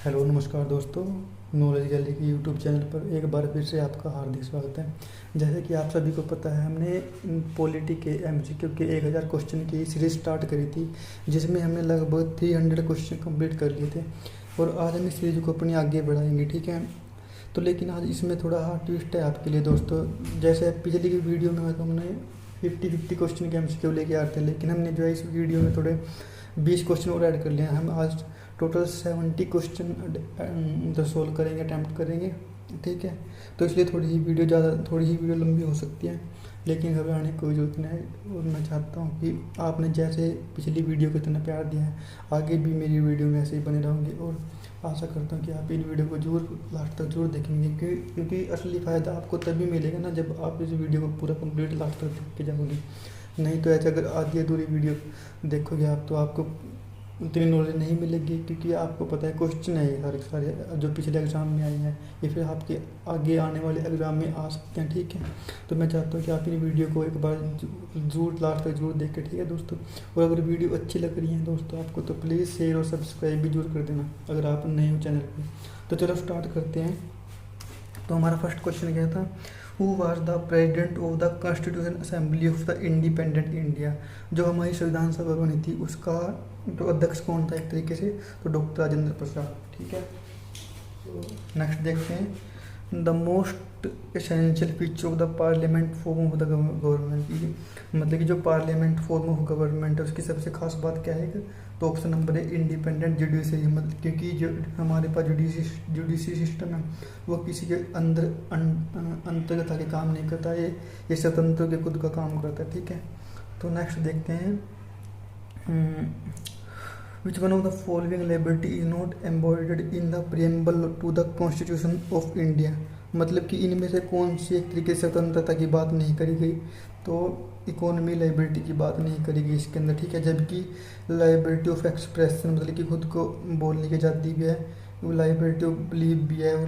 Hello नमस्कार दोस्तों। Knowledge gallery की यूट्यूब चैनल पर एक बार फिर से आपका हार्दिक स्वागत है। जैसे कि आप सभी को पता है, हमने पॉलिटी के एमसीक्यू के 1000 क्वेश्चन की सीरीज स्टार्ट करी थी, जिसमें हमने लगभग 300 क्वेश्चन कंप्लीट कर लिए थे और आज हम इस सीरीज को अपनी आगे बढ़ाएंगे। ठीक है, तो लेकिन आज इसमें थोड़ा हार्ड ट्विस्ट है आपके लिए दोस्तों। जैसे पिछली की वीडियो में हमने 50-50 क्वेश्चन के एमसीक्यू लेके आते हैं, लेकिन हमने जो है इस वीडियो में थोड़े 20 क्वेश्चन और ऐड कर लिए हैं। हम आज टोटल 70 क्वेश्चन सोल्व करेंगे, अटैम्प्ट करेंगे। ठीक है, तो इसलिए थोड़ी ही वीडियो लंबी हो सकती है, लेकिन घबराने की कोई जरूरत नहीं है। और मैं चाहता हूँ कि आपने जैसे पिछली वीडियो को इतना प्यार दिया है, आगे भी मेरी वीडियो में ऐसे ही बने रहोगे। और आशा करता हूँ कि आप इन वीडियो को जरूर लास्ट तक जरूर देखेंगे, क्योंकि असली फ़ायदा आपको तभी मिलेगा ना जब आप इस वीडियो को पूरा कंप्लीट लास्ट तक देख के जाओगे। नहीं तो ऐसे अगर आधी अधूरी वीडियो देखोगे आप तो आपको उतनी नॉलेज नहीं मिलेगी, क्योंकि आपको पता है क्वेश्चन है ये सारे जो पिछले एग्ज़ाम में आए हैं, ये फिर आपके आगे आने वाले एग्ज़ाम में आ सकते हैं। ठीक है, तो मैं चाहता हूँ कि आप इन वीडियो को एक बार जरूर लास्ट तक जरूर देखें। ठीक है दोस्तों, और अगर वीडियो अच्छी लग रही है दोस्तों आपको, तो प्लीज़ शेयर और सब्सक्राइब भी जरूर कर देना अगर आप नए हो चैनल पर। तो चलो स्टार्ट करते हैं। तो हमारा फर्स्ट क्वेश्चन क्या था, who was the president of the constitution assembly of the independent India. जो हमारी संविधान सभा बनी थी उसका तो अध्यक्ष कौन था एक तरीके से, तो डॉक्टर राजेंद्र प्रसाद। ठीक है, तो नेक्स्ट देखते हैं, the most essential feature of the parliament form of the government. मतलब कि जो पार्लियामेंट फॉर्म ऑफ गवर्नमेंट है उसकी सबसे खास बात क्या है, तो ऑप्शन नंबर है इंडिपेंडेंट जुडिशरी। मतलब क्योंकि जो हमारे पास जुडिशरी सिस्टम है वो किसी के अंतर्गत आके काम नहीं करता, ये स्वतंत्र के खुद का काम करता है। ठीक है, तो नेक्स्ट देखते हैं, Which one of the following liberty is not embodied in the preamble to the Constitution of India। मतलब कि इनमें से कौन सी एक तरीके से स्वतंत्रता की बात नहीं करी गई, तो इकोनॉमी लाइबिलिटी की बात नहीं करी गई इसके अंदर। ठीक है, जबकि लाइबिलिटी ऑफ एक्सप्रेशन मतलब कि खुद को बोलने की आज़ादी भी है, लाइबिलिटी ऑफ बिलीव भी है, और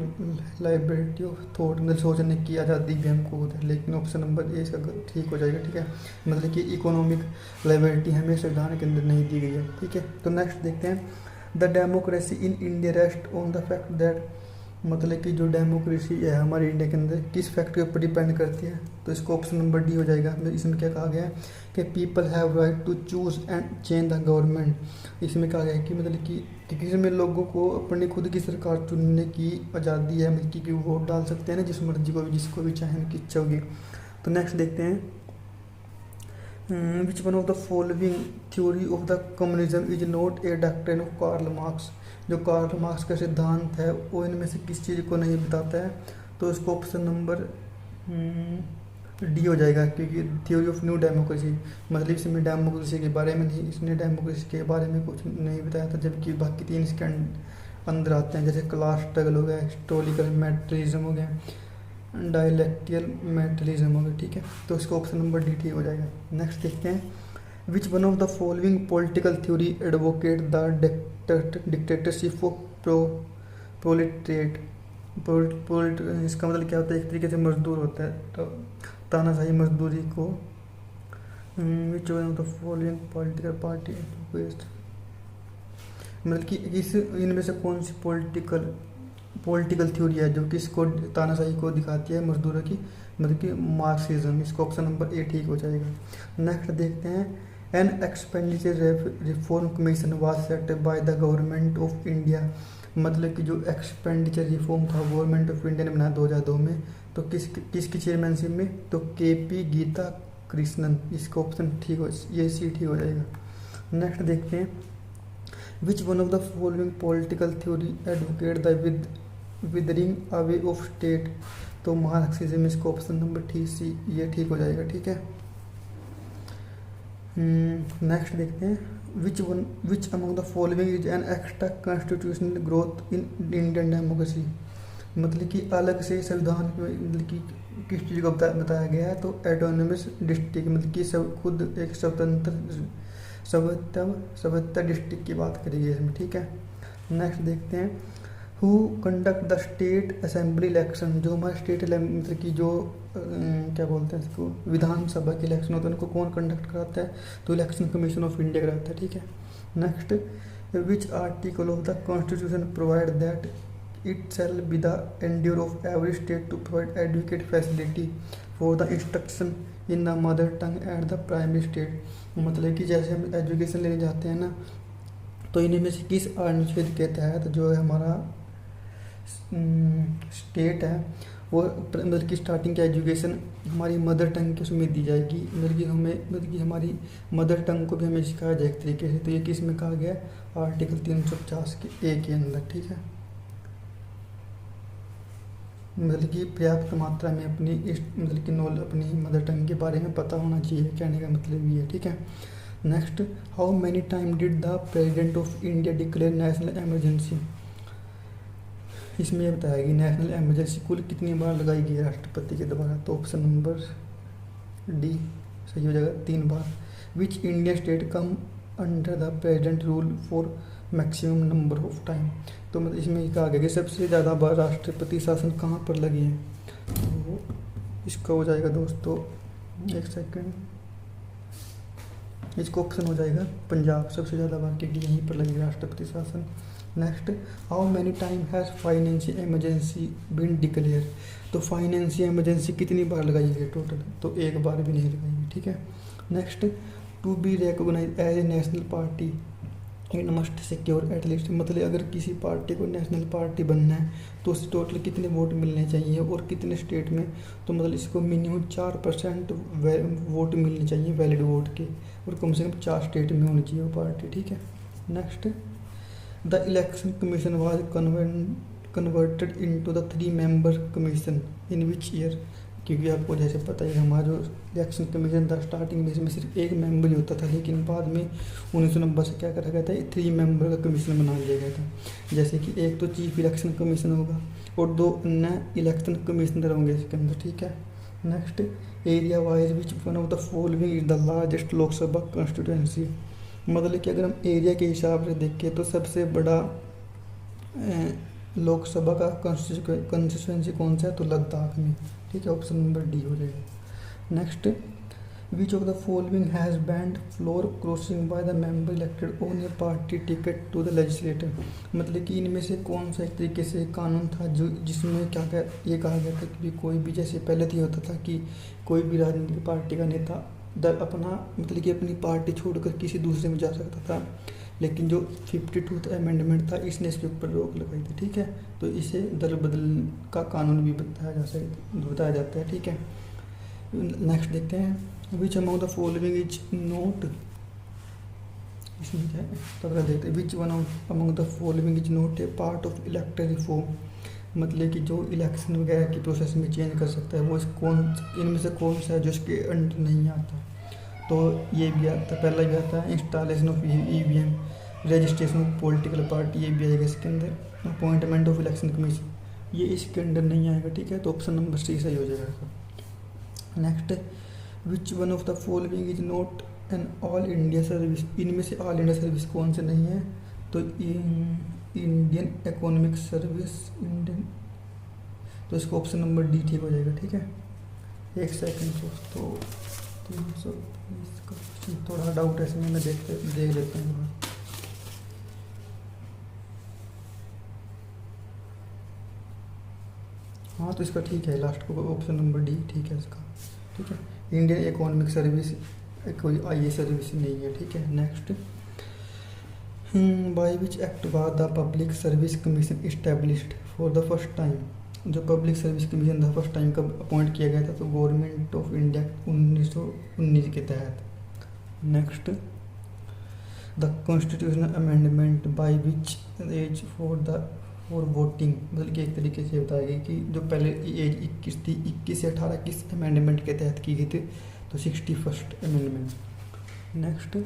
लाइबिलिटी ऑफ थॉट मतलब सोचने की आज़ादी भी हमको होता है। लेकिन ऑप्शन नंबर ए इसका ठीक हो जाएगा। ठीक है, मतलब कि इकोनॉमिक लाइबिलिटी हमें संविधान के अंदर नहीं दी गई है। ठीक है, तो नेक्स्ट देखते हैं, the democracy in India rest on the fact that. मतलब कि जो डेमोक्रेसी है हमारे इंडिया के अंदर किस फैक्ट के ऊपर डिपेंड करती है, तो इसको ऑप्शन नंबर डी हो जाएगा। इसमें क्या कहा गया है कि people have right to choose and change the government. इसमें कहा गया है कि मतलब कि इसमें लोगों को अपनी खुद की सरकार चुनने की आज़ादी है, मतलब कि वोट डाल सकते हैं ना जिस मर्जी को भी, जिसको भी चाहे उनकी इच्छा होगी। तो नेक्स्ट देखते हैं, which one of the following theory of the communism is not a doctrine of Karl Marx. जो कार्ल मार्क्स का सिद्धांत है वो इनमें से किस चीज़ को नहीं बताता है, तो इसको ऑप्शन नंबर डी हो जाएगा, क्योंकि थ्योरी ऑफ न्यू डेमोक्रेसी मतलब इसमें डेमोक्रेसी के बारे में नहीं, इसने डेमोक्रेसी के बारे में कुछ नहीं बताया था, जबकि बाकी तीन इसके अंदर आते हैं, जैसे क्लास स्ट्रगल हो गया, हिस्टोरिकल मैटेरियलिज्म हो गया, डायलेक्टिकल मैटेरियलिज्म हो गया। ठीक है, तो इसको ऑप्शन नंबर डी ठीक हो जाएगा। नेक्स्ट देखते हैं, which one of the following political theory advocate the dictatorship of proletariat. इसका मतलब क्या होता है, एक तरीके से मजदूर होता है, तो तानाशाही मजदूरी को। विच one of the following political party मतलब कि इस इनमें से कौन सी पॉलिटिकल थ्योरी है जो किसको तानाशाही को दिखाती है, मजदूरों की, मतलब कि मार्क्सिज्म। इसको ऑप्शन नंबर ए ठीक हो जाएगा। नेक्स्ट देखते हैं, an expenditure reform commission was set by the government of India. मतलब कि जो एक्सपेंडिचर रिफॉर्म था गवर्नमेंट ऑफ इंडिया ने बनाया 2002 में, तो किसकी चेयरमैनशिप में, तो केपी गीता कृष्णन। इसका ऑप्शन ठीक हो, ये सी ठीक हो जाएगा। नेक्स्ट देखते हैं, which one of the following political theory advocate the withering away of state, तो मार्क्सिज्म। इसको ऑप्शन नंबर ठीक सी ये ठीक हो जाएगा। ठीक है, नेक्स्ट देखते हैं, which among the following is an extra constitutional growth in Indian democracy. मतलब कि अलग से संविधान में मतलब कि किस चीज़ को बताया गया है, तो एटोनमस डिस्ट्रिक्ट मतलब कि सब खुद एक स्वतंत्र डिस्ट्रिक्ट की बात करी गई इसमें। ठीक है, नेक्स्ट देखते हैं, who conduct the state assembly election. जो हमारे स्टेट मतलब कि जो क्या बोलते हैं इसको, विधानसभा के इलेक्शन होते हैं उनको कौन कंडक्ट कराता है, तो इलेक्शन कमीशन ऑफ इंडिया कराता है। ठीक है, next, which article of the constitution provide that it shall be the endeavour of every state to provide adequate facility for the instruction in the mother tongue at the primary state. मतलब कि जैसे हम education लेने जाते हैं ना, तो इन्हीं में से किस अनुच्छेद के तहत जो है हमारा स्टेट है वो मतलब कि स्टार्टिंग की एजुकेशन हमारी मदर टंग के उसमें दी जाएगी, मतलब कि हमारी मदर टंग को भी हमें सिखाया जाए एक तरीके से। तो ये किस में कहा गया, आर्टिकल 350 के ए के अंदर, ठीक है। मतलब कि पर्याप्त मात्रा में अपनी मतलब कि अपनी मदर टंग के बारे में पता होना चाहिए, कहने का मतलब ये है, ठीक है। Next, how many time did the president of India declare national emergency. इसमें बताया कि नेशनल इमरजेंसी कुल कितनी बार लगाई गई है राष्ट्रपति के द्वारा। तो ऑप्शन नंबर डी सही हो जाएगा, 3 बार। Which India state come under the president rule for maximum number of time. तो मतलब इसमें कहा गया कि सबसे ज़्यादा बार राष्ट्रपति शासन कहाँ पर लगे हैं। तो इसका हो जाएगा दोस्तों, एक सेकंड, इसको ऑप्शन हो जाएगा पंजाब, सबसे ज़्यादा बार, क्योंकि यहीं पर लगी राष्ट्रपति शासन। Next, how many time has financial emergency been declare. तो फाइनेंशियल इमरजेंसी कितनी बार लगाई गई टोटल, तो 1 बार भी नहीं लगाई गई, ठीक है। Next, to be recognise as a national party it must secure at least. मतलब अगर किसी पार्टी को नेशनल पार्टी बनना है तो उसे टोटल कितने वोट मिलने चाहिए और कितने स्टेट में। तो मतलब इसको मिनिमम 4% वोट मिलने चाहिए वैलिड वोट के, और कम से कम 4 स्टेट में होनी चाहिए वो पार्टी, ठीक है। Next, the election commission was converted into the 3 member commission in which year. क्योंकि आपको जैसे पता ही हमारा जो इलेक्शन कमीशन था स्टार्टिंग में इसमें सिर्फ 1 मेंबर ही होता था, लेकिन बाद में 1990 से क्या करा गया था, 3 मेंबर का कमीशन बना दिया गया था। जैसे कि एक तो चीफ इलेक्शन कमीशन होगा और 2 अन्य इलेक्शन कमिश्नर होंगे इसके अंदर, ठीक है। Next, area wise which one of the following is the largest Lok Sabha constituency. मतलब कि अगर हम एरिया के हिसाब से देखें तो सबसे बड़ा लोकसभा का कॉन्स्टिट्यूंसी कौन सा है, तो लद्दाख में, ठीक है। ऑप्शन नंबर डी हो जाएगा। Next, which of the following has banned floor crossing by the member elected on a party ticket to the legislator. मतलब कि इनमें से कौन सा एक तरीके से कानून था जो जिसमें क्या ये कहा गया था कि कोई भी, जैसे पहले तो ये होता था कि कोई भी राजनीतिक पार्टी का नेता अपना मतलब कि अपनी पार्टी छोड़कर किसी दूसरे में जा सकता था, लेकिन जो 52वां अमेंडमेंट था इसने इसके ऊपर रोक लगाई थी, ठीक है। तो इसे दल बदल का कानून भी बताया जाता है, ठीक है। नेक्स्ट देखते हैं, which among the following is note, इसमें क्या है तो देखते हैं, which one among the following is note A part of electoral reform. मतलब कि जो इलेक्शन वगैरह की प्रोसेस में चेंज कर सकता है वो इनमें से कौन सा है जो इसके अंडर नहीं आता। तो ये भी आता है, पहला भी आता है installation of EVM, registration of political party, ये भी आएगा इसके अंदर। अपॉइंटमेंट ऑफ इलेक्शन कमीशन, ये इसके अंडर नहीं आएगा, ठीक है। तो ऑप्शन नंबर सी सही हो जाएगा। Next, which one of the following is not an all India service. इनमें से ऑल इंडिया सर्विस कौन से नहीं है, तो इंडियन इकोनॉमिक सर्विस, तो इसको ऑप्शन नंबर डी ठीक हो जाएगा, ठीक है। एक सेकंड दोस्तों, 320 का थोड़ा डाउट है इसमें, मैं देख लेते हैं। हाँ तो इसका ठीक है, लास्ट को ऑप्शन नंबर डी ठीक है इसका, ठीक है। इंडियन इकोनॉमिक सर्विस कोई IAS सर्विस नहीं है, ठीक है। Next, by which act was the public service commission established for the first time. जो पब्लिक सर्विस कमीशन था फर्स्ट टाइम कब अपॉइंट किया गया था, तो गवर्नमेंट ऑफ इंडिया 1919 के तहत। Next, the constitutional amendment by which age for voting. मतलब कि एक तरीके से बताया गया कि जो पहले एज 21 थी, 21 से 18 किस अमेंडमेंट के तहत की गई थी, तो 61st amendment. Next,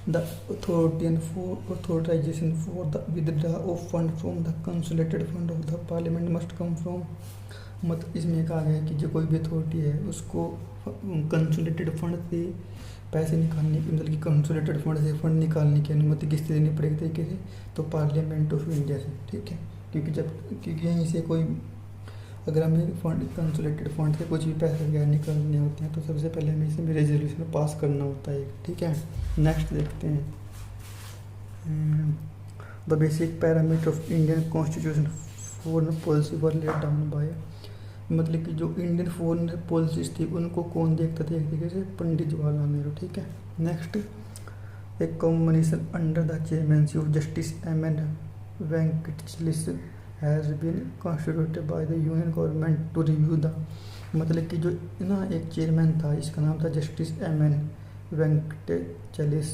the authority and for authorisation for the withdraw of fund from the consolidated fund of the parliament must come from. मतलब इसमें कहा गया है कि जो कोई भी अथॉरिटी है उसको कंसोलिडेटेड फंड से पैसे निकालने की, मतलब कि कंसोलिडेटेड फंड से फंड निकालने की अनुमति किससे देनी पड़ेगी तरीके से, तो पार्लियामेंट ऑफ इंडिया से, ठीक है। क्योंकि यहीं से कोई अगर हमें फंड कंसोलिडेटेड फंड से कुछ भी पैसे वगैरह निकालने होते हैं तो सबसे पहले हमें इसमें रेजोल्यूशन पास करना होता है, ठीक है। नेक्स्ट देखते हैं, the basic parameter of Indian constitution foreign policy were laid down by, मतलब कि जो इंडियन फॉरेन पॉलिसीज थी उनको कौन देखता था, एक तरीके से पंडित जवाहरलाल नेहरू। ठीक है, नेक्स्ट, एक combination under the chairmanship of justice M N. Venkatachaliah has been constituted by the union government to review the, मतलब कि जो ना एक चेयरमैन था, इसका नाम था जस्टिस एम.एन. वेंकटचलिस।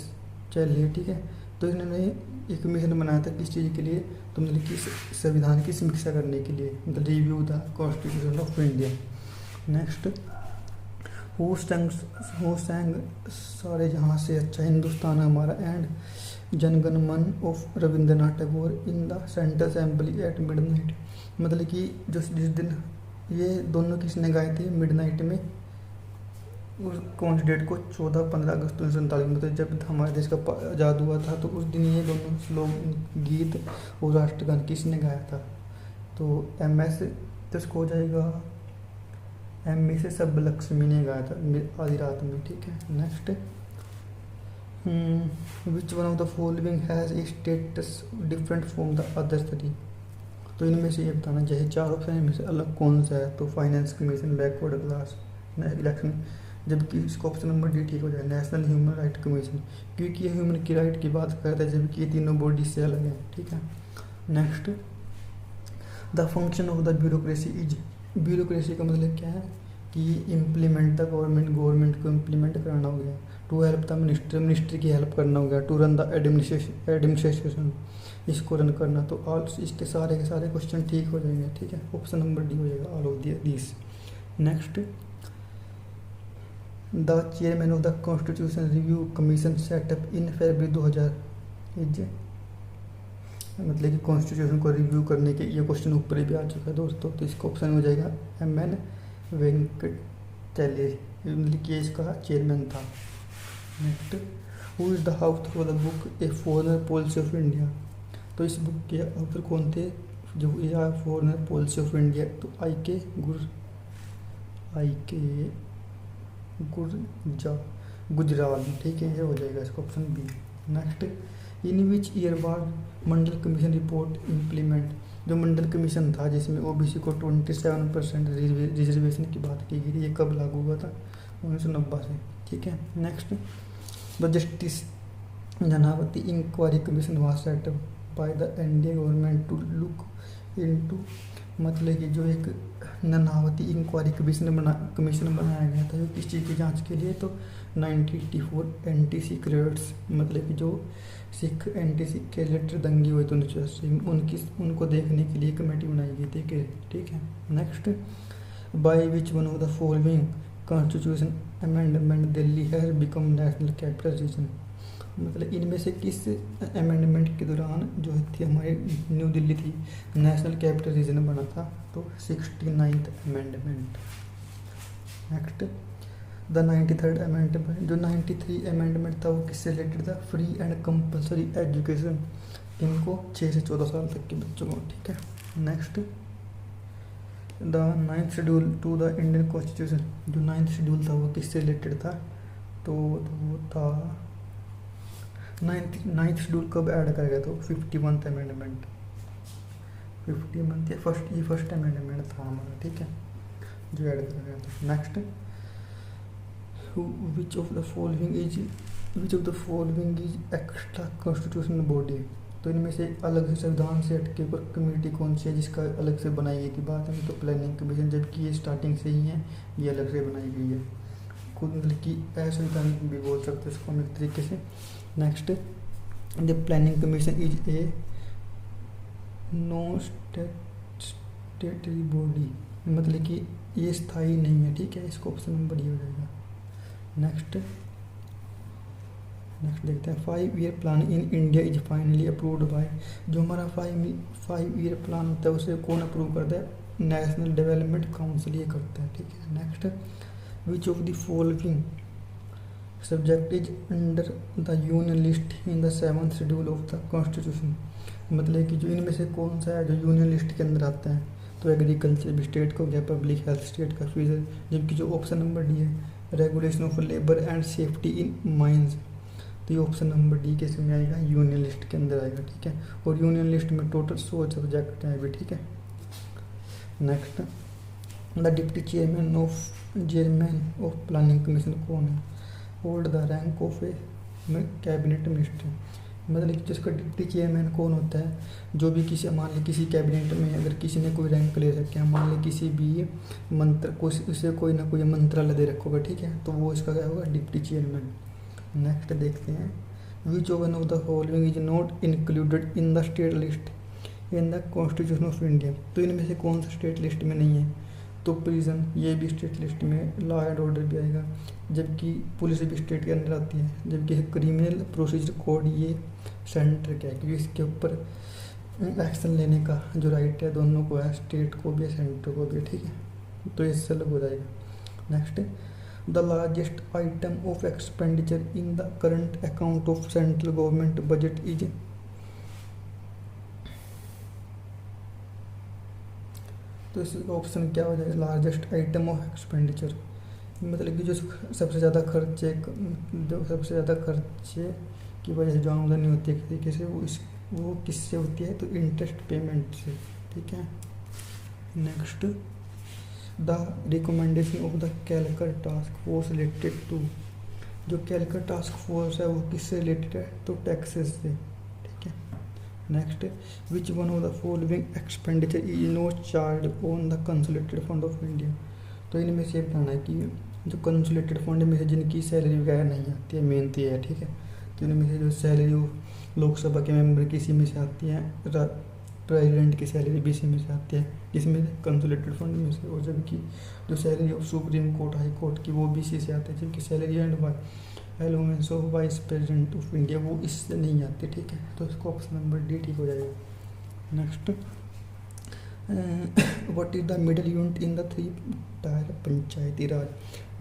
ठीक है, तो इन्होंने एक कमीशन बनाया था किस चीज़ के लिए, तो मतलब कि संविधान की समीक्षा करने के लिए, मतलब review the constitution of India. Next, who sang सारे जहाँ से अच्छा हिंदुस्तान हमारा and Janagana Mana of Rabindranath Tagore in the central assembly at midnight, मतलब कि जो जिस दिन ये दोनों किसने गाए थे मिडनाइट में, उस कौन सी डेट को, 14-15 अगस्त 1947, मतलब जब हमारे देश का आज़ाद हुआ था, तो उस दिन ये दोनों श्लोक गीत और राष्ट्रगान किसने गाया था, तो एम.एस. तो इसको हो जाएगा एम.ए. से सब लक्ष्मी ने गाया था आधी रात में। ठीक है, next, which one of the following has a status different from the other three, तो इनमें से ये बताना चाहिए, चार ऑप्शन में से अलग कौन सा है, तो finance commission, backward class, election, जबकि इसका ऑप्शन नंबर डी ठीक हो जाए, नेशनल ह्यूमन राइट कमीशन, क्योंकि ये ह्यूमन की राइट की बात करता है, जबकि ये तीनों बॉडी से अलग है। ठीक है, next, the function of the bureaucracy is, bureaucracy का मतलब क्या है कि इम्प्लीमेंट द गवर्नमेंट को इम्प्लीमेंट कराना हो गया, टू हेल्प द मिनिस्ट्री की हेल्प करना हो गया, टू रन द एडमिनिस्ट्रेशन, इसको रन करना, तो ऑल इसके सारे के सारे क्वेश्चन ठीक हो जाएंगे। ठीक है, ऑप्शन नंबर डी हो जाएगा, all of this. Next, the chairman of the constitution review commission setup in February 2000 is, मतलब कि कॉन्स्टिट्यूशन को रिव्यू करने के, ये क्वेश्चन ऊपर भी आ चुका है दोस्तों, तो इसका ऑप्शन हो जाएगा एम.एन. वेंकटचलिस, मतलब कि इसका चेयरमैन था। Next, who is the author of the book a foreign policy of India, तो इस बुक के ऑथर कौन थे, जो ये फॉरेन पॉलिसी ऑफ इंडिया, तो आई.के. गुजराल। ठीक है, ये हो जाएगा इसका option B. Next, in which year was Mandal commission report implement, जो मंडल कमीशन था जिसमें ओबीसी को 27% रिजर्वेशन की बात की गई थी, ये कब लागू हुआ था, 1990 से। ठीक है, next, the justice Nanavati inquiry commission was set up by the NDA government to look into, मतलब कि जो एक नानावती इंक्वायरी कमीशन बनाया गया था, किस चीज़ की जांच के लिए, तो 1984 एंटी सीक्रेट्स, मतलब कि जो सिख एंटी सीक्रेट दंगे हुए थे 1980, उनको देखने के लिए कमेटी बनाई गई थी। ठीक है, next, by which one of the following constitution amendment Delhi has become national capital region, मतलब इनमें से किस अमेंडमेंट के दौरान जो थी हमारी न्यू दिल्ली थी नेशनल कैपिटल रीजन बना था, तो 69th amendment. Next, the 93rd amendment, जो 93 अमेंडमेंट था वो किससे रिलेटेड था, फ्री एंड कंपल्सरी एजुकेशन, इनको 6 से 14 साल तक के बच्चों को। ठीक है, next, the 9th schedule to the Indian constitution, जो 9th शेड्यूल था वो किससे रिलेटेड था, तो वो था 9th शेड्यूल कब ऐड करा गया, तो 51th अमेंडमेंट, 51th या फर्स्ट अमेंडमेंट था हमारा। ठीक है, जो ऐड करा गया था। Next, which of the following is extra constitutional body, तो इनमें से अलग से संविधान से हटके पर कमेटी कौन सी है जिसका अलग से बनाई गई थी बात है, तो प्लानिंग कमीशन, जबकि ये स्टार्टिंग से ही है, ये अलग से बनाई गई है, खुद मतलब कि असंविधान भी बोल सकते हैं इसको हम एक तरीके से। Next, the planning commission is a no statutory body, मतलब कि ये स्थायी नहीं है। ठीक है, इसको ऑप्शन नंबर ये हो जाएगा। नेक्स्ट देखते हैं, 5-year plan in India is finally approved by, जो हमारा 5-year प्लान होता है उसे कौन अप्रूव करता है, नेशनल डेवलपमेंट काउंसिल ये करता है। ठीक है, next, which of the following subject is under the union list in the 7th schedule of the constitution, मतलब कि जो इनमें से कौन सा है जो यूनियन लिस्ट के अंदर आता है, तो एग्रीकल्चर भी स्टेट का हो गया, पब्लिक हेल्थ स्टेट का, जबकि जो ऑप्शन नंबर डी है regulation of labour and safety in mines, तो ये ऑप्शन नंबर डी के इसमें आएगा, यूनियन लिस्ट के अंदर आएगा, ठीक है। और यूनियन लिस्ट में टोटल 100 सब्जेक्ट हैं अभी, ठीक है। Next, the deputy chairman of planning commission कौन है? Hold the rank of A cabinet minister. मतलब कि जिसका डिप्टी चेयरमैन कौन होता है, जो भी किसी, मान ली किसी कैबिनेट में अगर किसी ने कोई रैंक ले रखे हैं, मान ली किसी भी मंत्र को, उसे कोई ना कोई मंत्रालय दे रखा होगा, ठीक है, तो वो इसका क्या होगा, डिप्टी चेयरमैन। नेक्स्ट देखते हैं, which one of the following is not included in the state list in the constitution of India. तो इनमें से कौन सा स्टेट लिस्ट में नहीं है? तो प्रिजन, ये भी स्टेट लिस्ट में, लॉ एंड ऑर्डर भी आएगा, जबकि पुलिस भी स्टेट के अंदर आती है, जबकि क्रिमिनल प्रोसीजर कोड ये सेंटर का है, क्योंकि इसके ऊपर एक्शन लेने का जो राइट है दोनों को है, स्टेट को भी सेंटर को भी, ठीक है, तो इससे अलग हो जाएगा। Next, the largest item of expenditure in the current account of central government budget is. तो इसका ऑप्शन क्या हो जाएगा, लार्जेस्ट आइटम ऑफ एक्सपेंडिचर, मतलब कि जो सबसे ज़्यादा खर्चे, जो सबसे ज़्यादा खर्चे की वजह से जो आमदनी होती है किसी तरीके से, वो किससे होती है? तो इंटरेस्ट पेमेंट से, ठीक है। Next, the recommendation of the Kelkar task force related to. जो कैलकर टास्क फोर्स है वो किससे रिलेटेड है? तो टैक्सेस से, ठीक है। Next, which one of the following expenditure is not charge on the consolidated fund of India. तो इनमें से बताना है कि जो कंसोलिडेटेड फंड में से जिनकी सैलरी वगैरह नहीं आती है, मेन तो ये है, ठीक है। तो इनमें से जो सैलरी लोकसभा के मेंबर की इसी में से आती है, प्रेसिडेंट की सैलरी भी इसी में से आती है, इसमें कंसोलिडेटेड फंड में से। और जबकि जो salary of supreme court, high court की, वो भी इसी से आती है, जबकि salary and allowance of vice president of India वो इससे नहीं आती, ठीक है। तो इसको ऑप्शन नंबर डी ठीक हो जाएगा। Next, what is the middle unit in the 3 tier Panchayati Raj.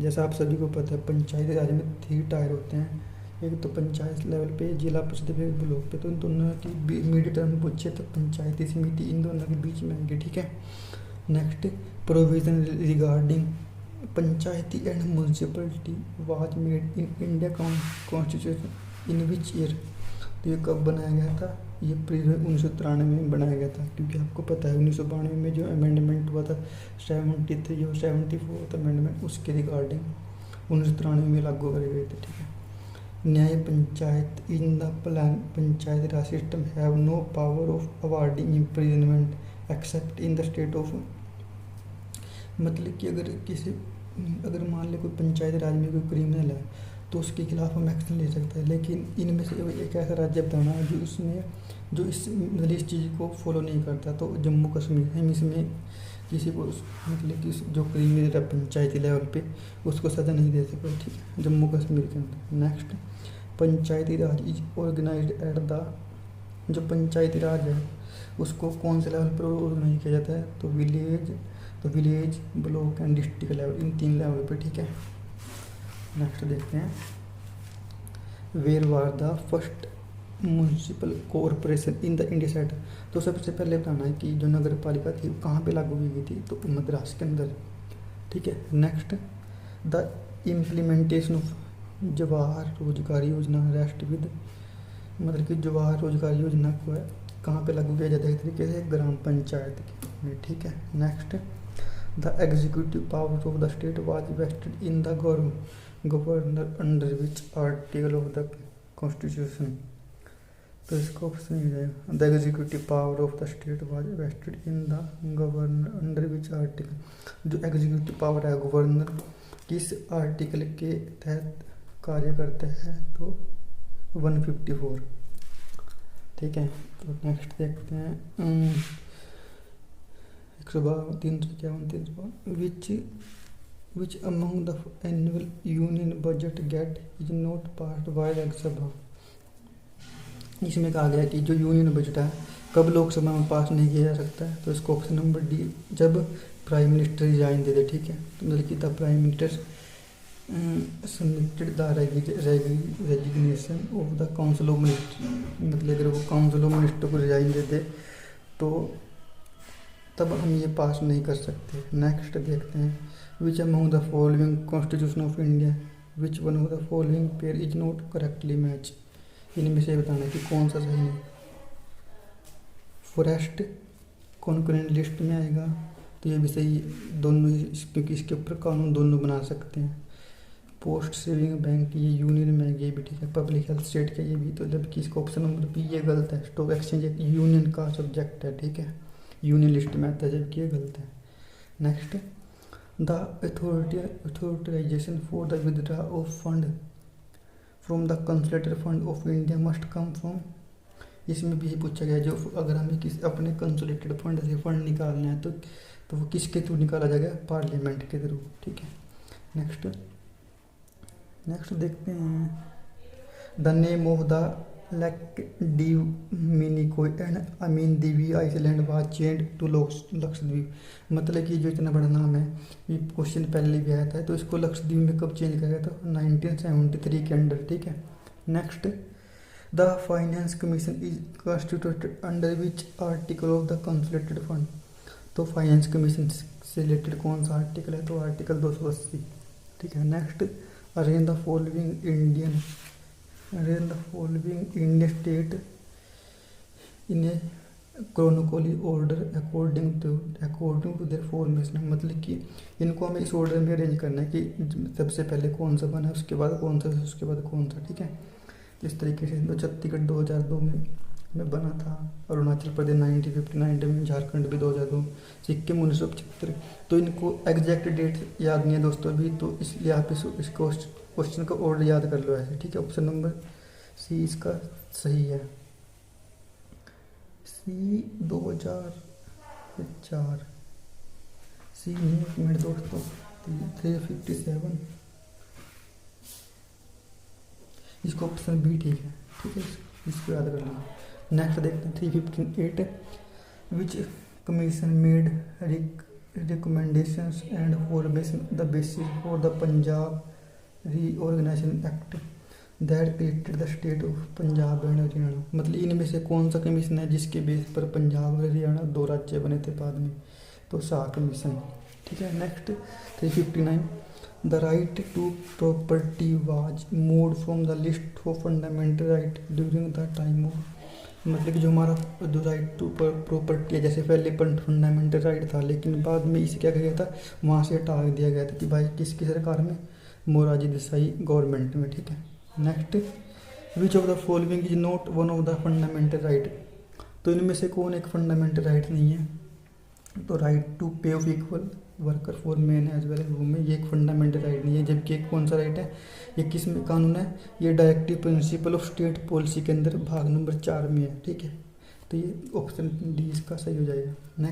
जैसा आप सभी को पता है, पंचायती राज में 3 टायर होते हैं, एक तो पंचायत लेवल पे, जिला परिषद पे, ब्लॉक पे। तो इन दोनों की मिड टर्म पूछे तो पंचायती समिति इन दोनों के बीच में आएंगे, ठीक है। Next, provision regarding Panchayati and municipality was made in India constitution in which year. तो ये कब बनाया गया था? ये 1993 में बनाया गया था, क्योंकि आपको पता है 1992 में जो अमेंडमेंट हुआ था 73 और 74 अमेंडमेंट, उसके रिगार्डिंग 1993 में लागू करे गए थे, ठीक है। Nyaya Panchayat in the plan Panchayat Raj system have no power of awarding imprisonment except in the state of. मतलब कि अगर मान ले कोई पंचायत राज में कोई क्रिमिनल है तो उसके खिलाफ हम एक्शन ले सकते हैं, लेकिन इनमें से एक ऐसा राज्य बताना है जो इस चीज़ को फॉलो नहीं करता, तो जम्मू कश्मीर। हम इसमें किसी को मतलब कि जो क्रिमिनल है पंचायती लेवल पे उसको सज़ा नहीं दे सकते, ठीक है, जम्मू कश्मीर के अंदर। Next, Panchayati Raj is organised at the. जो पंचायती राज है उसको कौन से लेवल पर ऑर्गेनाइज किया जाता है? तो village, block and district level, in 3 level पे, ठीक है। नेक्स्ट देखते हैं, where was the first municipal corporation in the India set. तो सबसे पहले बताना है कि जो नगर पालिका थी वो कहाँ पे लागू की गई थी? तो मद्रास के अंदर, ठीक है। Next, the implementation of Jawahar रोजगार योजना रेस्ट विद, मतलब कि जवाहर रोजगार योजना को है कहाँ पे लागू किया जाता है? तरीके से ग्राम पंचायत में, ठीक है। Next, the executive power of the state was vested in the governor under which article of the constitution. तो इसका ऑप्शन मिल जाएगा, the executive power of the state was vested in the governor under which article. जो executive power है governor किस article के तहत कार्य करते हैं? तो 154, ठीक है। तो नेक्स्ट देखते हैं 152, which among the annual union budget get is not passed by Lok Sabha. इसमें कहा गया कि जो यूनियन बजट है कब लोकसभा में पास नहीं किया जा सकता है? तो इसको ऑप्शन नंबर डी, जब प्राइम मिनिस्टर रिजाइन दे दे, ठीक है। तो मतलब कि the prime minister submitted the resignation of the council of minister. मतलब अगर वो काउंसिल ऑफ मिनिस्टर को रिजाइन दे दे तो तब हम ये पास नहीं कर सकते। नेक्स्ट देखते हैं, which among the following constitution of India which one of the following pair is not correctly match, इनमें से बताना कि कौन सा सही है। फॉरेस्ट कॉन्करेंट लिस्ट में आएगा, तो ये भी सही है दोनों, क्योंकि इसके ऊपर कानून दोनों बना सकते हैं। पोस्ट सेविंग बैंक ये यूनियन में आएगी, ये भी ठीक है। पब्लिक हेल्थ स्टेट का ये भी, तो जबकि इसका ऑप्शन नंबर बी ये गलत है। स्टॉक एक्सचेंज एक यूनियन का सब्जेक्ट है, ठीक है, यूनियन लिस्ट में आता है, जबकि ये गलत है। Next, the authorisation for the withdraw of fund from the consolidated fund of India must come from, इसमें भी पूछा गया जो अगर हमें किसी अपने कंसोलिडेटेड फंड से फंड निकालना है तो वो किसके थ्रू निकाला जाएगा, पार्लियामेंट के थ्रू, ठीक है। नेक्स्ट देखते हैं, the name of the Lakshadweep and Amindivi island was change to Lakshadweep, मतलब कि जो इतना बड़ा नाम है, ये क्वेश्चन पहले भी आया था, तो इसको लक्षद्वीप में कब चेंज किया गया था, 1973 के अंडर, ठीक है। Next, the finance commission is constituted under which article of the consolidated fund, तो फाइनेंस कमीशन से रिलेटेड कौन सा आर्टिकल है, तो आर्टिकल 280, ठीक है। Next, arrange the following Indian state in a chronological order according to their formation, मतलब कि इनको हमें इस ऑर्डर में अरेंज करना है कि सबसे पहले कौन सा बना, उसके बाद कौन सा, उसके बाद कौन सा, ठीक है। इस तरीके से तो छत्तीसगढ़ 2002 में बना था, अरुणाचल प्रदेश 1959 में, झारखंड भी 2002, सिक्किम 1975। तो इनको एग्जैक्ट डेट याद नहीं है दोस्तों अभी, तो इसलिए आप इस क्वेश्चन का ऑर्डर याद कर लो ऐसे, ठीक है। ऑप्शन नंबर सी इसका सही है, सी 2004, सी नहीं, एक मिनट दोस्तों, 357, इसको ऑप्शन बी ठीक है, ठीक है, इसको याद कर लेना। नेक्स्ट देखते हैं 358, which commission made recommendations and formation the basis for the Punjab reorganisation act that created the state of Punjab and Haryana, मतलब इनमें से कौन सा कमीशन है जिसके बेस पर पंजाब और हरियाणा 2 राज्य बने थे बाद में, तो शाह कमीशन, ठीक है। Next 359, the right to property was moved from the list of fundamental right during the time of, मतलब कि जो हमारा जो राइट टू प्रॉपर्टी है, जैसे पहले फंडामेंटल राइट था, लेकिन बाद में इसे क्या किया गया था, वहाँ से हटा दिया गया था कि भाई किसकी सरकार में, मोरारजी देसाई गवर्नमेंट में, ठीक है। Next, which of the following is not one of the fundamental right, तो इनमें से कौन एक फंडामेंटल राइट नहीं है, तो right to pay of equal worker for men as well as women, ये एक फंडामेंटल राइट नहीं है, जबकि एक कौन सा राइट है, ये किस में कानून है, ये directive principle of state policy के अंदर भाग नंबर 4 में है, ठीक है। तो ये ऑप्शन डी इसका सही हो जाएगा। नेक्स्ट